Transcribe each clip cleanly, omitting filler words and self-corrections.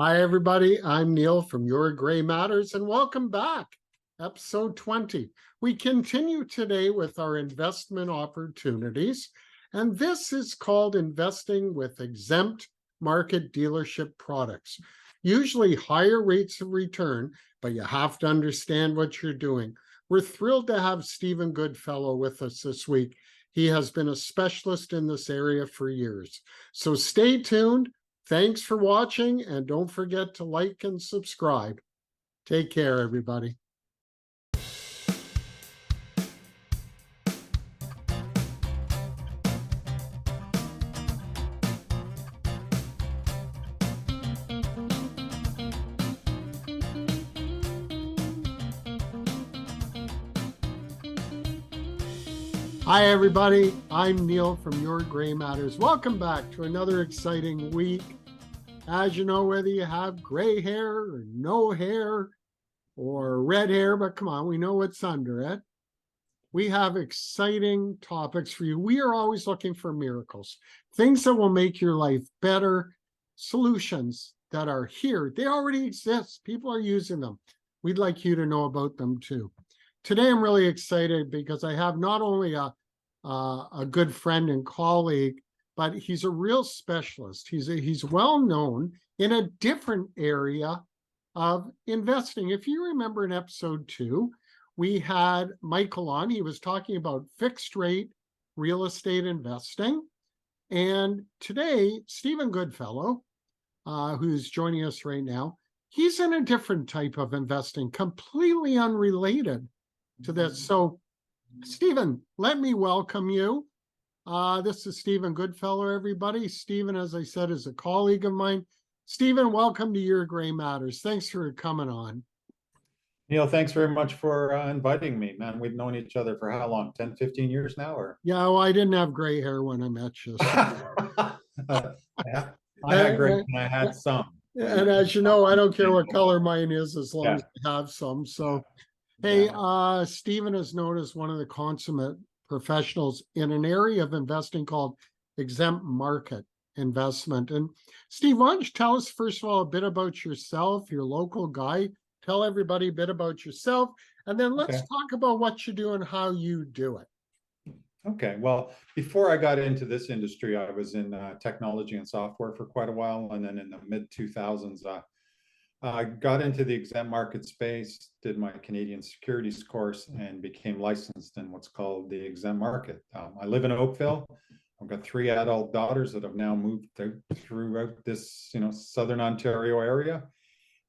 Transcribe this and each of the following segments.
Hi, everybody. I'm Neil from Your Gray Matters, and welcome back. Episode 20. We continue today with our investment opportunities, and this is called investing with exempt market dealership products. Usually higher rates of return, but you have to understand what you're doing. We're thrilled to have Stephen Goodfellow with us this week. He has been a specialist in this area for years. So stay tuned. Thanks for watching, and don't forget to like and subscribe. Take care, everybody. Hi, everybody. I'm Neil from Your Gray Matters. Welcome back to another exciting week. As you know, whether you have gray hair or no hair or red hair, but come on, we know what's under it. We have exciting topics for you. We are always looking for miracles, things that will make your life better, solutions that are here. They already exist. People are using them. We'd like you to know about them too. Today, I'm really excited because I have not only a good friend and colleague, but he's a real specialist. He's well known in a different area of investing. If you remember in episode 2, we had Michael on. He was talking about fixed rate real estate investing. And today, Stephen Goodfellow, who's joining us right now, he's in a different type of investing, completely unrelated to this. So, Stephen, let me welcome you. This is Stephen Goodfellow, everybody. Stephen, as I said, is a colleague of mine. Stephen, welcome to Your Gray Matters. Thanks for coming on. Neil, thanks very much for inviting me, man. We've known each other for how long? 10, 15 years now? Or Yeah, well, I didn't have gray hair when I met you. So. Yeah, I had gray and I had some. And as you know, I don't care what color mine is as long as I have some. So, hey, Stephen is known as one of the consummate professionals in an area of investing called exempt market investment. And Steve, why don't you tell us, first of all, a bit about yourself, your local guy. Tell everybody a bit about yourself, and then let's talk about what you do and how you do it. Okay, well, before I got into this industry, I was in technology and software for quite a while. And then in the mid-2000s, I got into the exempt market space, did my Canadian securities course, and became licensed in what's called the exempt market. I live in Oakville. I've got 3 adult daughters that have now moved throughout this, Southern Ontario area.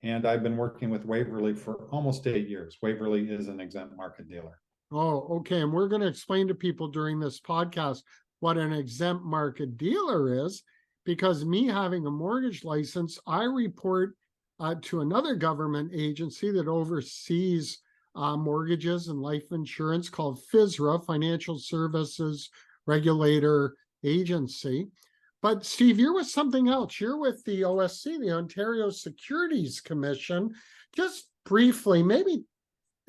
And I've been working with Waverly for almost 8 years. Waverly is an exempt market dealer. Oh, okay. And we're going to explain to people during this podcast what an exempt market dealer is, because me having a mortgage license, I report to another government agency that oversees mortgages and life insurance called FSRA, Financial Services Regulator Agency. But Steve, you're with something else. You're with the OSC, the Ontario Securities Commission. Just briefly, maybe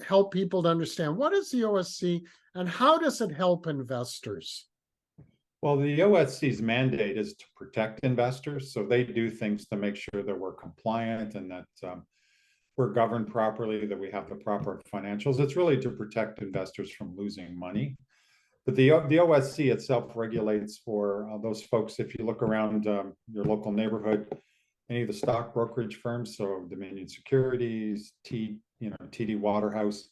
help people to understand, what is the OSC and how does it help investors? Well, the OSC's mandate is to protect investors. So they do things to make sure that we're compliant and that we're governed properly, that we have the proper financials. It's really to protect investors from losing money. But the OSC itself regulates for those folks. If you look around your local neighborhood, any of the stock brokerage firms, so Dominion Securities, TD Waterhouse,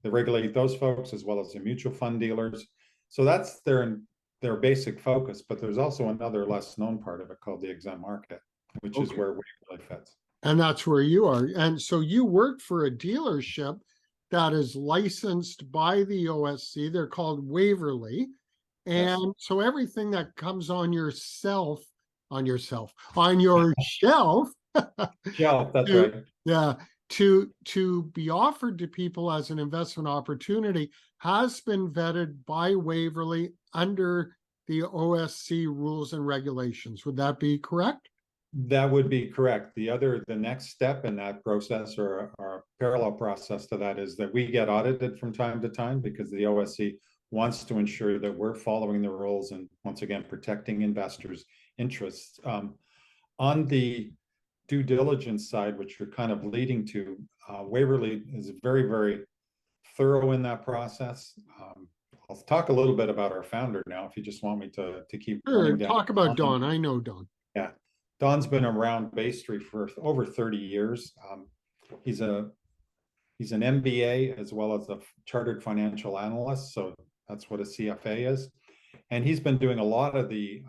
they regulate those folks as well as the mutual fund dealers. So that's their basic focus. But there's also another less known part of it called the exempt market, which is where Waverly fits. And that's where you are. And so you work for a dealership that is licensed by the OSC. They're called Waverly. And so everything that comes on your shelf, that's right. Yeah. To be offered to people as an investment opportunity has been vetted by Waverly under the OSC rules and regulations. Would that be correct? That would be correct. The next step in that process, or a parallel process to that, is that we get audited from time to time because the OSC wants to ensure that we're following the rules and, once again, protecting investors' interests. On the due diligence side, which you're kind of leading to, Waverly is very, very thorough in that process. I'll talk a little bit about our founder now, if you just want me to keep Sure, running down. talk about Don. I know Don. Yeah, Don's been around Bay Street for over 30 years. He's an MBA as well as a chartered financial analyst, so that's what a CFA is. And he's been doing a lot of the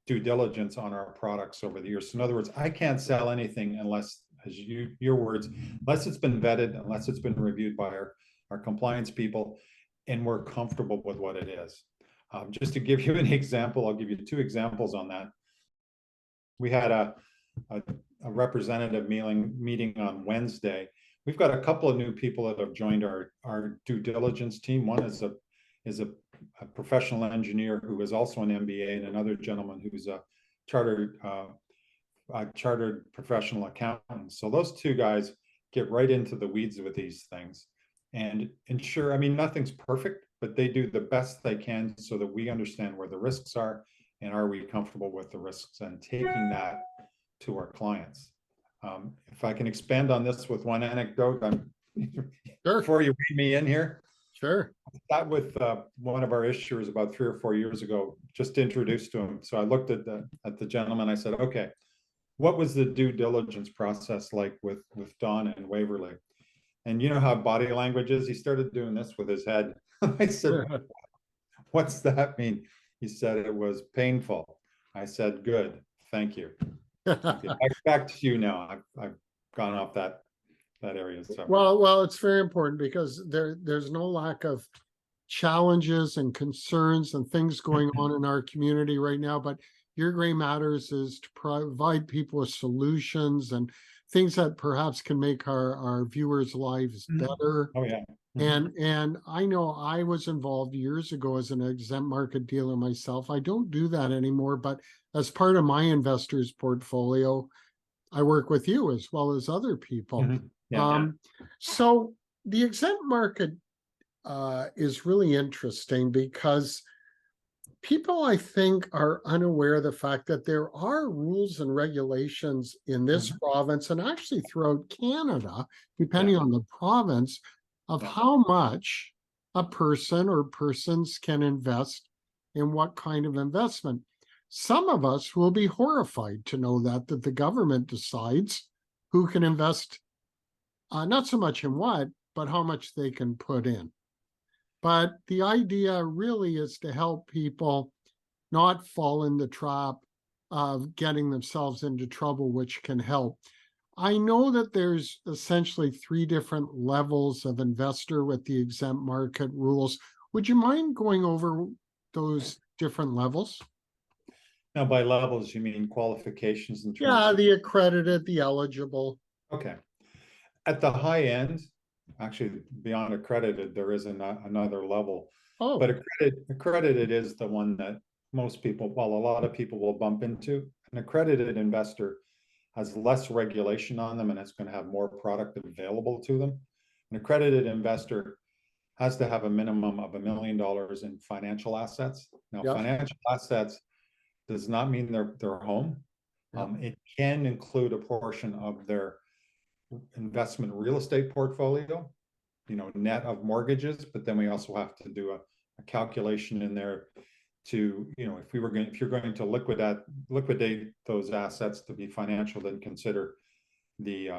due diligence on our products over the years. So in other words, I can't sell anything unless, as your words, unless it's been vetted, unless it's been reviewed by our compliance people, and we're comfortable with what it is. Just to give you an example, I'll give you 2 examples on that. We had a representative meeting on Wednesday. We've got a couple of new people that have joined our due diligence team. One is a professional engineer who is also an MBA, and another gentleman who's a chartered professional accountant. So those 2 guys get right into the weeds with these things and ensure, I mean, nothing's perfect, but they do the best they can so that we understand where the risks are and are we comfortable with the risks, and taking that to our clients. If I can expand on this with one anecdote, Sure. Before you read me in here. Sure. I sat with one of our issuers about 3 or 4 years ago, just introduced to him. So I looked at the gentleman. I said, okay, what was the due diligence process like with Don and Waverly? And you know how body language is? He started doing this with his head. I said, what's that mean? He said it was painful. I said, good, thank you. Okay, back to you now. I've gone off that area. So Well, it's very important because there's no lack of challenges and concerns and things going on in our community right now, but Your Gray Matters is to provide people with solutions and things that perhaps can make our viewers' lives better. Oh yeah. And I know I was involved years ago as an exempt market dealer myself. I don't do that anymore, but as part of my investors portfolio, I work with you as well as other people. Yeah. So the exempt market is really interesting because people, I think, are unaware of the fact that there are rules and regulations in this province and actually throughout Canada, depending on the province, of how much a person or persons can invest in what kind of investment. Some of us will be horrified to know that the government decides who can invest, not so much in what, but how much they can put in. But the idea really is to help people not fall in the trap of getting themselves into trouble, which can help. I know that there's essentially 3 different levels of investor with the exempt market rules. Would you mind going over those different levels? Now, by levels, you mean qualifications in terms Yeah, the accredited, the eligible. Okay. At the high end, actually beyond accredited, there is another level. Oh. But accredited is the one that most people, well, a lot of people will bump into. An accredited investor has less regulation on them and it's going to have more product available to them. An accredited investor has to have a minimum of $1 million in financial assets. Now, financial assets does not mean their home. It can include a portion of their investment real estate portfolio, net of mortgages, but then we also have to do a calculation in there to, if you're going to liquidate those assets to be financial, then consider the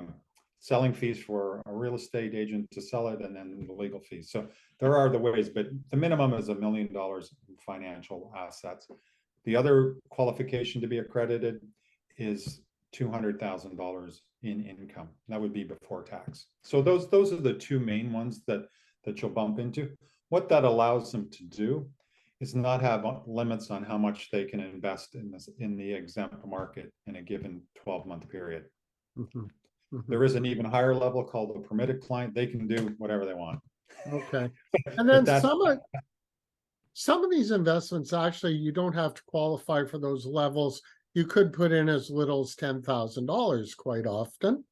selling fees for a real estate agent to sell it, and then the legal fees. So there are the ways, but the minimum is $1 million in financial assets. The other qualification to be accredited is $200,000 in income. That would be before tax. So those are the 2 main ones that you'll bump into. What that allows them to do is not have limits on how much they can invest in the exempt market in a given 12-month period. There is an even higher level called the permitted client. They can do whatever they want. Okay. And then some of these investments, actually, you don't have to qualify for those levels. You could put in as little as $10,000 quite often.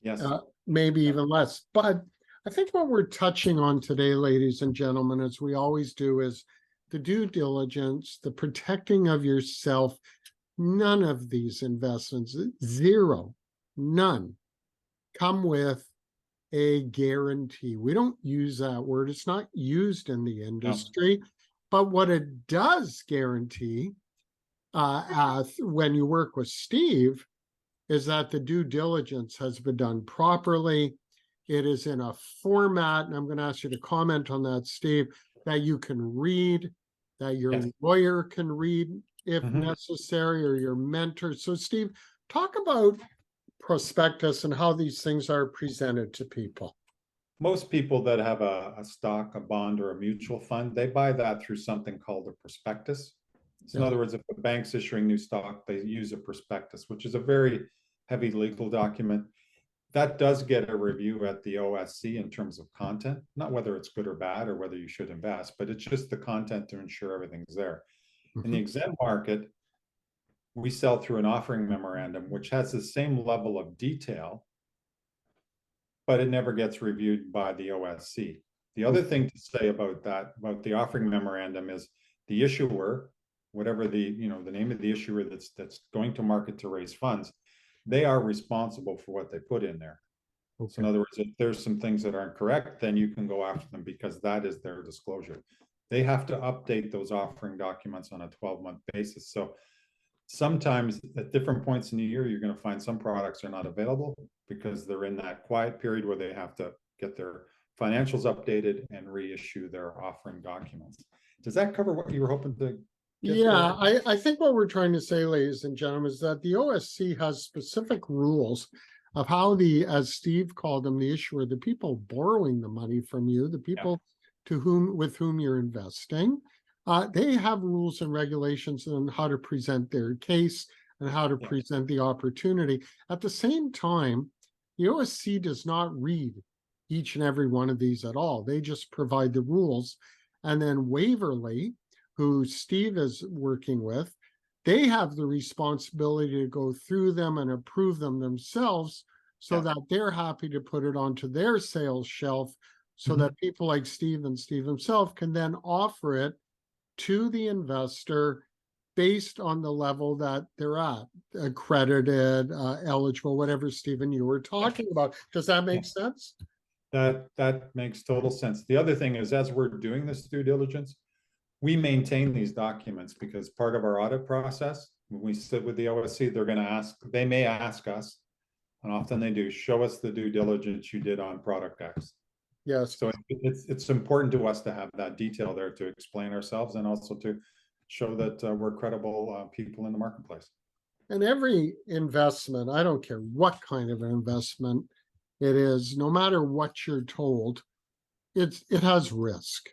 Yes. Maybe even less. But I think what we're touching on today, ladies and gentlemen, as we always do, is the due diligence, the protecting of yourself. None of these investments, zero, none come with a guarantee. We don't use that word. It's not used in the industry. But what it does guarantee when you work with Steve is that the due diligence has been done properly. It is in a format, and I'm going to ask you to comment on that, Steve, that you can read, that your lawyer can read if necessary, or your mentor. So, Steve, talk about prospectus and how these things are presented to people. Most people that have a stock, a bond, or a mutual fund, they buy that through something called a prospectus. So in other words, if the bank's issuing new stock, they use a prospectus, which is a very heavy legal document. That does get a review at the OSC in terms of content, not whether it's good or bad or whether you should invest, but it's just the content to ensure everything's there. In the exempt market, we sell through an offering memorandum, which has the same level of detail, but it never gets reviewed by the OSC. The other thing to say about that, about the offering memorandum, is the issuer, whatever the name of the issuer that's going to market to raise funds, they are responsible for what they put in there. So in other words, if there's some things that aren't correct, then you can go after them because that is their disclosure. They have to update those offering documents on a 12-month basis. So sometimes at different points in the year, you're going to find some products are not available because they're in that quiet period where they have to get their financials updated and reissue their offering documents. Does that cover what you were hoping to get? Yeah, I think what we're trying to say, ladies and gentlemen, is that the OSC has specific rules of how as Steve called them, the issuer, the people borrowing the money from you, the people with whom you're investing, they have rules and regulations on how to present their case and how to present the opportunity. At the same time, the OSC does not read each and every one of these at all. They just provide the rules. And then Waverly, who Steve is working with, they have the responsibility to go through them and approve them themselves so that they're happy to put it onto their sales shelf so that people like Steve and Steve himself can then offer it to the investor based on the level that they're at, accredited, eligible, whatever, Stephen, you were talking about. Does that make sense? That makes total sense. The other thing is, as we're doing this due diligence, we maintain these documents because part of our audit process, when we sit with the OSC, they may ask us, and often they do, show us the due diligence you did on product X. Yes. So it's important to us to have that detail there to explain ourselves and also to show that we're credible people in the marketplace. And every investment, I don't care what kind of an investment it is, no matter what you're told, it has risk.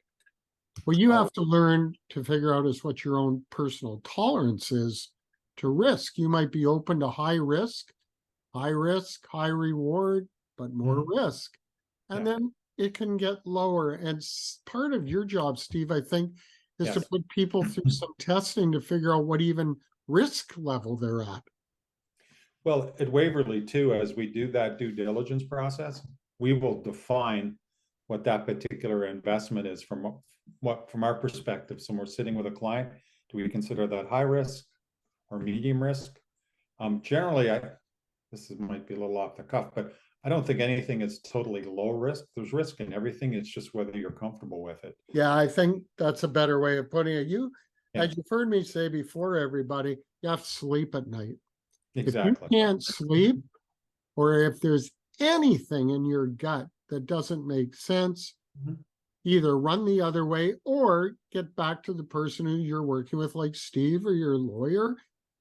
What you have to learn to figure out is what your own personal tolerance is to risk. You might be open to high risk, high reward, but more risk. And then it can get lower. And part of your job, Steve, I think, is to put people through some testing to figure out what even risk level they're at. Well, at Waverly too, as we do that due diligence process, we will define what that particular investment is from our perspective. So when we're sitting with a client, do we consider that high risk or medium risk? Generally, this might be a little off the cuff, but I don't think anything is totally low risk. There's risk in everything. It's just whether you're comfortable with it. Yeah, I think that's a better way of putting it. As you've heard me say before, everybody, you have to sleep at night. Exactly. If you can't sleep, or if there's anything in your gut that doesn't make sense, either run the other way or get back to the person who you're working with, like Steve or your lawyer,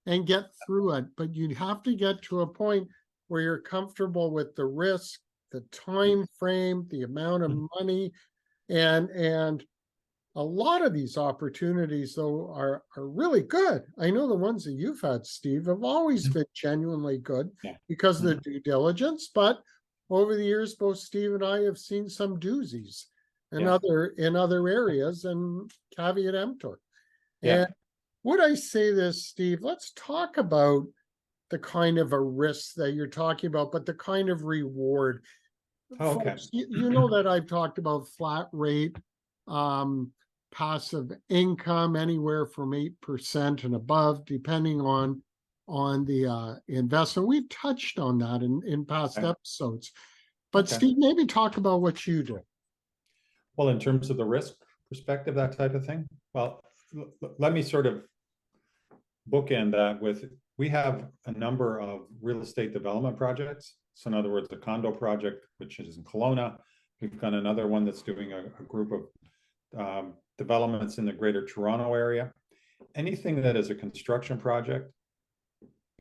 and get through it. But you have to get to a point where you're comfortable with the risk, the time frame, the amount of money, and a lot of these opportunities, though, are really good. I know the ones that you've had, Steve, have always been genuinely good because of the due diligence. But over the years, both Steve and I have seen some doozies in other areas, and caveat emptor. And would I say this, Steve? Let's talk about the kind of a risk that you're talking about, but the kind of reward. Folks, you know that I've talked about flat rate, passive income, anywhere from 8% and above, depending on on the investment. We've touched on that in past Okay. episodes. But Okay. Steve, maybe talk about what you do. Well, in terms of the risk perspective, that type of thing, well, let me sort of bookend that with, we have a number of real estate development projects. So in other words, the condo project, which is in Kelowna. We've got another one that's doing a group of developments in the Greater Toronto area. Anything that is a construction project,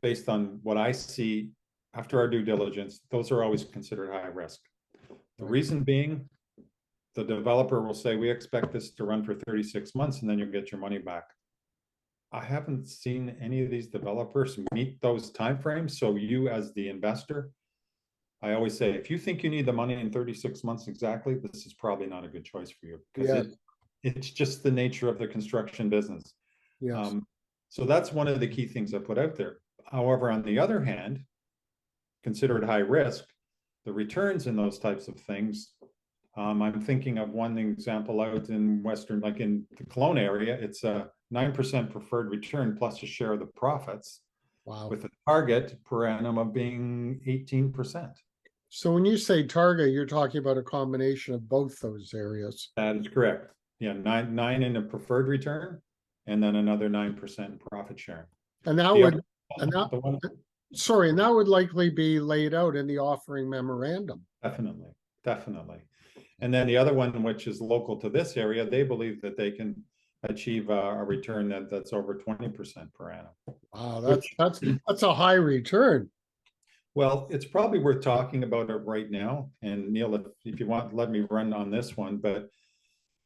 based on what I see after our due diligence, those are always considered high risk. The reason being, the developer will say, we expect this to run for 36 months and then you'll get your money back. I haven't seen any of these developers meet those timeframes. So you, as the investor, I always say, if you think you need the money in 36 months exactly, this is probably not a good choice for you, because it's just the nature of the construction business. Yes. So that's one of the key things I put out there. However, on the other hand, considered high risk, the returns in those types of things, I'm thinking of one example out in Western, like in the Kelowna area, it's a 9% preferred return plus a share of the profits. Wow. With a target per annum of being 18%. So when you say target, you're talking about a combination of both those areas. That is correct. Yeah, nine in a preferred return, and then another 9% profit sharing. And that would, and that, sorry, and that would likely be laid out in the offering memorandum. Definitely, definitely. And then the other one, which is local to this area, they believe that they can achieve a return that's over 20% per annum. Wow, that's a high return. Well, it's probably worth talking about it right now. And Neil, if you want, let me run on this one. But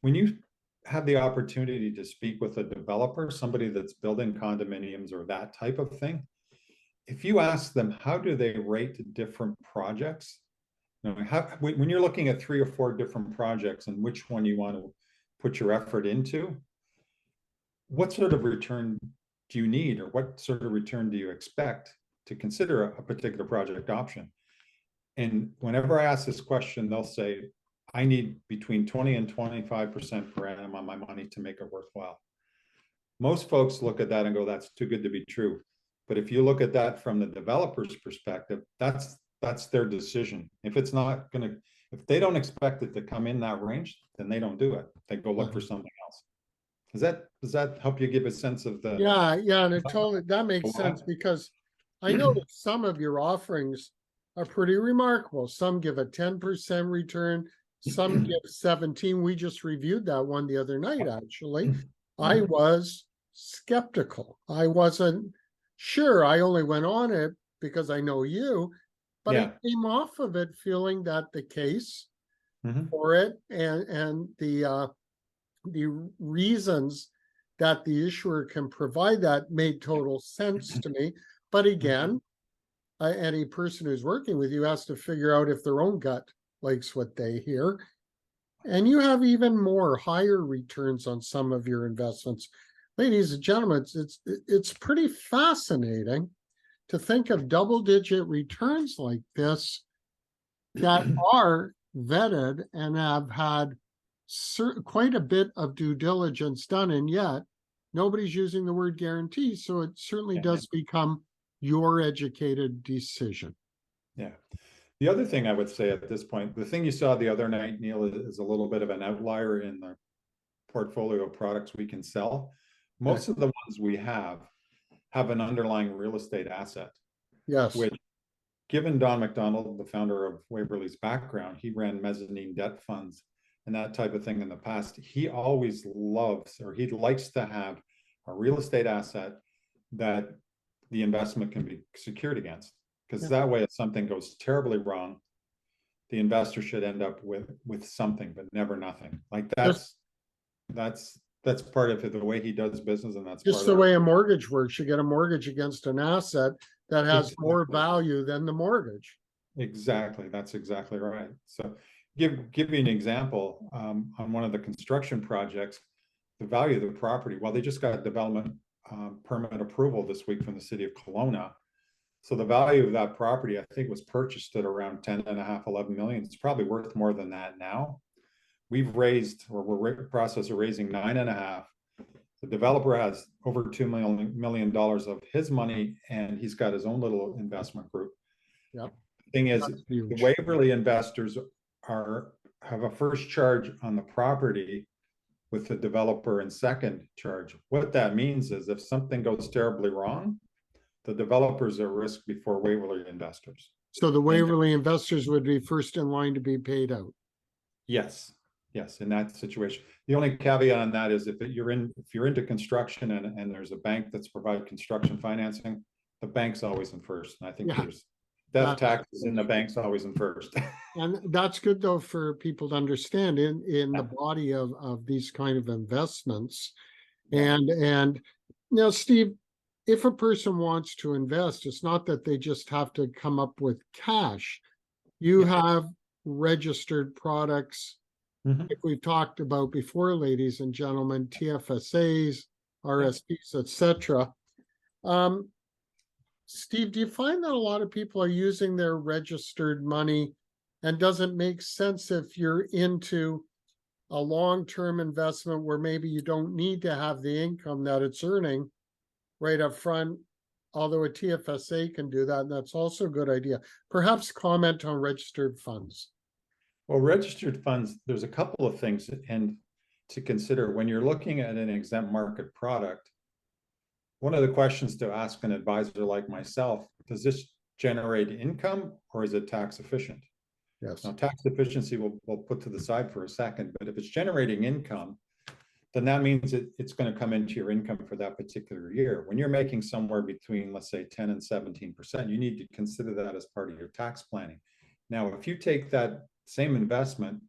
when you have the opportunity to speak with a developer, somebody that's building condominiums or that type of thing, if you ask them, how do they rate different projects? You know, when you're looking at 3 or 4 different projects and which one you want to put your effort into, what sort of return do you need, or what sort of return do you expect to consider a particular project option? And whenever I ask this question, they'll say, I need between 20 and 25% per annum on my money to make it worthwhile. Most folks look at that and go, that's too good to be true. But if you look at that from the developer's perspective, that's their decision. If it's not going to, if they don't expect it to come in that range, then they don't do it. They go look for something else. Does that help you give a sense of the? Yeah, and it totally, that makes sense, because I know that some of your offerings are pretty remarkable. Some give a 10% return, some give 17. We just reviewed that one the other night, actually. I was skeptical. I wasn't sure. I only went on it because I know you, but I came off of it feeling that the case for it and the reasons that the issuer can provide that made total sense to me. But again, any person who's working with you has to figure out if their own gut likes what they hear. And you have even more higher returns on some of your investments. Ladies and gentlemen, it's pretty fascinating to think of double-digit returns like this that are vetted and have had quite a bit of due diligence done, and yet nobody's using the word guarantee. So it certainly does become your educated decision. Yeah. The other thing I would say at this point, the thing you saw the other night, Neil, is a little bit of an outlier in the portfolio of products we can sell. Most of the ones we have an underlying real estate asset. Yes. Which, given Don McDonald, the founder of Waverly's background, he ran mezzanine debt funds and that type of thing in the past. He always loves, or he likes to have a real estate asset that the investment can be secured against. Because that way, if something goes terribly wrong, the investor should end up with something, but never nothing. Like that's part of it, the way he does business, and that's just the way a mortgage works. You get a mortgage against an asset that has more value than the mortgage. Exactly, that's exactly right. So, give you an example. On one of the construction projects, the value of the property, well, they just got a development permit approval this week from the city of Kelowna. So the value of that property, I think, was purchased at around 10.5, 11 million. It's probably worth more than that now. We've raised, or we're in the process of raising 9.5. The developer has over $2 million of his money, and he's got his own little investment group. Yep. Thing is, That's the huge. Waverly investors have a first charge on the property with the developer and second charge. What that means is if something goes terribly wrong, the developers are at risk before Waverly investors. So the Waverly investors would be first in line to be paid out. Yes, yes, in that situation. The only caveat on that is if you're into construction and there's a bank that's provide construction financing, the bank's always in first. And I think there's death taxes in the bank's always in first. And that's good though for people to understand in the body of these kind of investments. And now, Steve, if a person wants to invest, it's not that they just have to come up with cash. You have registered products, like we've talked about before, ladies and gentlemen, TFSAs, RSPs, etc. Steve, do you find that a lot of people are using their registered money, and doesn't make sense if you're into a long-term investment where maybe you don't need to have the income that it's earning right up front, although a TFSA can do that, and that's also a good idea. Perhaps comment on registered funds. Well, registered funds, there's a couple of things and to consider when you're looking at an exempt market product. One of the questions to ask an advisor like myself, does this generate income or is it tax efficient? Yes. Now, tax efficiency we'll put to the side for a second, but if it's generating income, then that means it's going to come into your income for that particular year. When you're making somewhere between, let's say, 10 and 17%, you need to consider that as part of your tax planning. Now, if you take that same investment,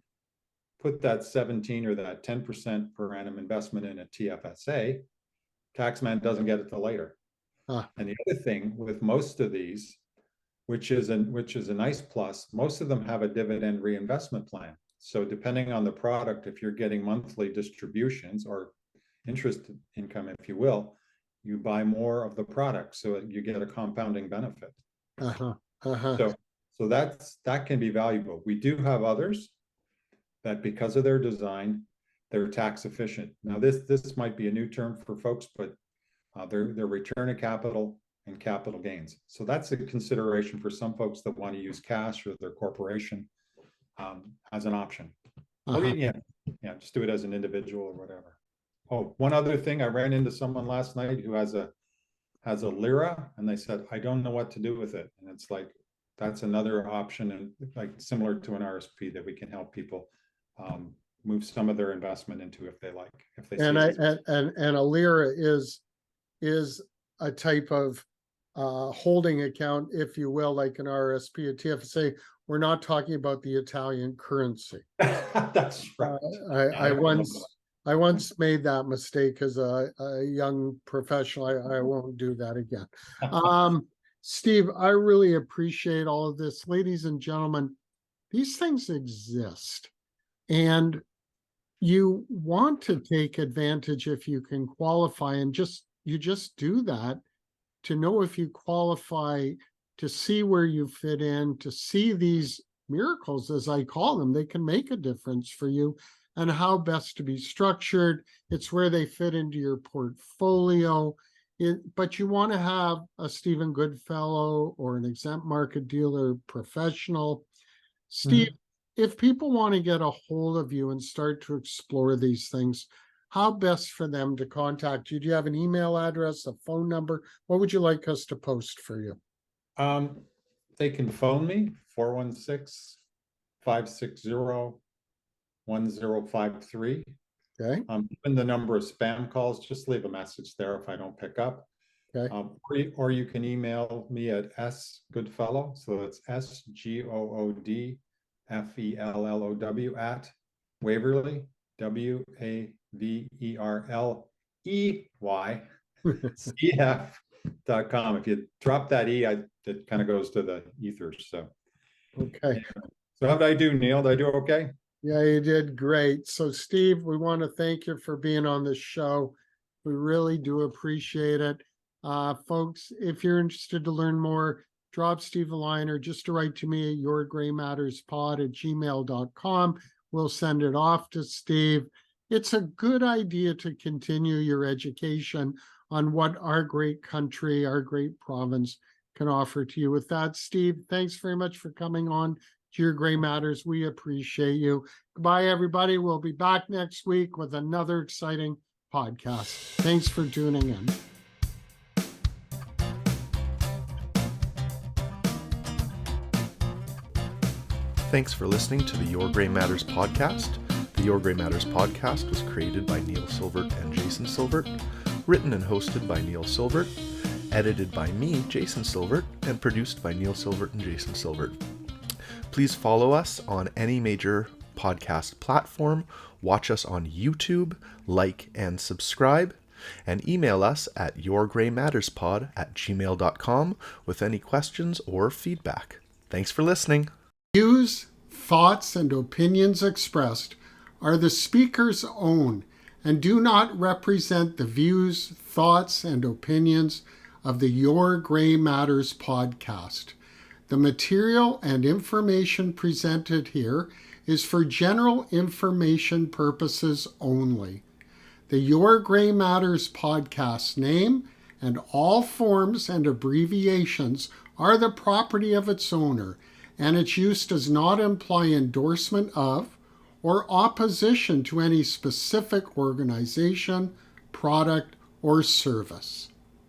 put that 17 or that 10% per annum investment in a TFSA, taxman doesn't get it till later. And the other thing with most of these, which is a nice plus, most of them have a dividend reinvestment plan. So depending on the product, if you're getting monthly distributions or interest income, if you will, you buy more of the product, so you get a compounding benefit. So that can be valuable. We do have others that, because of their design, they're tax efficient. Now this might be a new term for folks, but they're return of capital and capital gains. So that's a consideration for some folks that want to use cash or their corporation as an option. Or just do it as an individual or whatever. Oh, one other thing, I ran into someone last night who has a lira, and they said, I don't know what to do with it. And it's like, that's another option, and like similar to an RSP that we can help people move some of their investment into if they like. If they and a lira is a type of holding account, if you will, like an RSP, a TFSA. We're not talking about the Italian currency. That's right. I once made that mistake as a young professional. I won't do that again. Steve, I really appreciate all of this. Ladies and gentlemen, these things exist, and you want to take advantage if you can qualify, and you just do that to know if you qualify, to see where you fit in, to see these miracles, as I call them. They can make a difference for you, and how best to be structured. It's where they fit into your portfolio. But you want to have a Stephen Goodfellow or an exempt market dealer professional. Steve, if people want to get a hold of you and start to explore these things, how best for them to contact you? Do you have an email address, a phone number? What would you like us to post for you? They can phone me, 416-560-1053. Okay. Even the number of spam calls, just leave a message there if I don't pick up. Okay. Or you can email me at sgoodfellow, so it's SGOODFELLOW at Waverly, WAVERLEY CF.com. If you drop that E, it kind of goes to the ethers. So okay. So how did I do, Neil? Did I do okay? Yeah, you did great. So Steve, we want to thank you for being on the show. We really do appreciate it. Folks, if you're interested to learn more, drop Steve a line or just to write to me at yourgraymatterspod@gmail.com. We'll send it off to Steve. it's a good idea to continue your education on what our great country, our great province can offer to you. With that, Steve, thanks very much for coming on to Your Gray Matters. We appreciate you. Goodbye, everybody. We'll be back next week with another exciting podcast. Thanks for tuning in. Thanks for listening to the Your Gray Matters podcast. The Your Gray Matters podcast was created by Neil Silvert and Jason Silvert, written and hosted by Neil Silvert, edited by me, Jason Silvert, and produced by Neil Silvert and Jason Silvert. Please follow us on any major podcast platform, watch us on YouTube, like and subscribe, and email us at yourgraymatterspod@gmail.com with any questions or feedback. Thanks for listening. Views, thoughts, and opinions expressed are the speaker's own and do not represent the views, thoughts, and opinions of the Your Gray Matters podcast. The material and information presented here is for general information purposes only. The Your Gray Matters podcast name and all forms and abbreviations are the property of its owner, and its use does not imply endorsement of or opposition to any specific organization, product, or service.